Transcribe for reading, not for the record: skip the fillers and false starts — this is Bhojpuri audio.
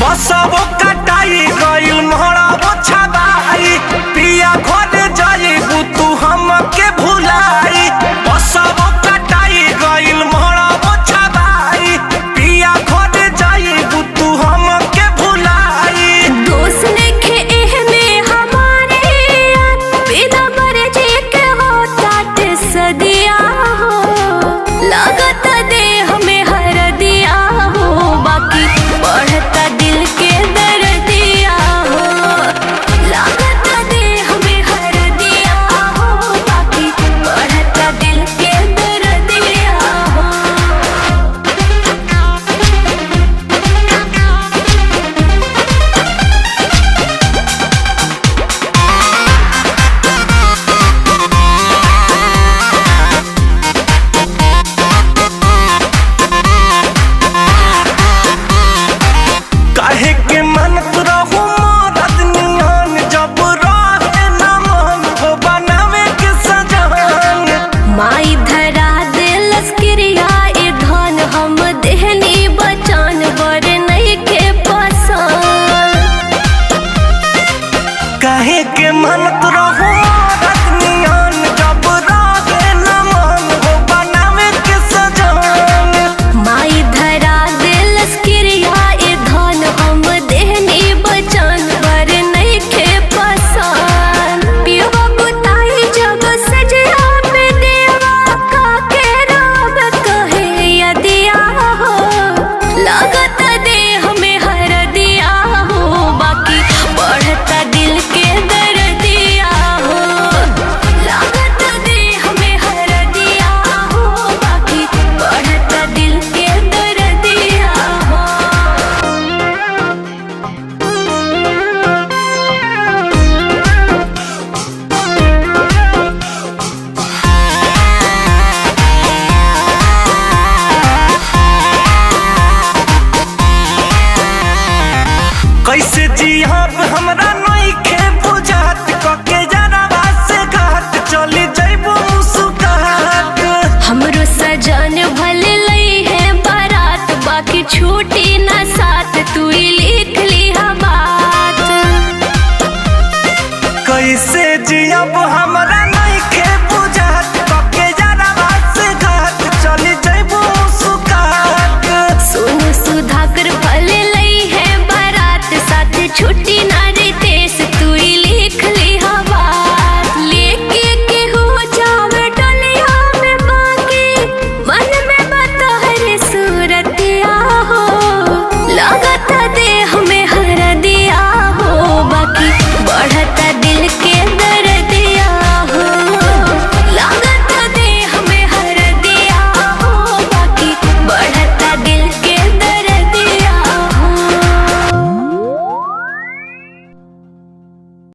बसबो कटाई गइल मोहराबो छबाई पिया घर जाइबू तू हमके भुलाई। बसबो कटाई गइल मोहराबो छबाई पिया घर जाइबू तू हमके भुलाई। दोस्त नइखे एहमे हमारे बिना मर्जी के होतात सदिया हो। लागत देह में हरदिया हो बाकी बढ़ता दिल के दर्दिया हो। लागत देह में हरदिया हो बाकी बढ़ता दिल के दर्दिया हो। काहे के मनत रहू मरद नियन जब रहे न मन हो बनावे के सजान। माई धरा दिलस क्रिया ए धन हम देहनी बचन बर नइखे पसंद। काहे के मनत रहू मरद नियन जब रहे न मन हो बनावे के सजान। माई धरा दिलस क्रिया ए धन हम देहनी बचन बर नइखे पसंद। पियवा बुताई जब सजया पे देवा का के रब कहे यदिया हो। लागत देह में हरदिया हो बाकी बढ़ता दिल के दर्दिया हो। लागत देह में हरदिया हो बाकी बढ़ता दिल के दर्दिया हो। कैसे जियब हमरा नइखे बुझात कके जरवा से घाट चली जइबू मुस्कुरात। हमरो सजन भले लई है बारात बाकी छूटी ना साथ तू इली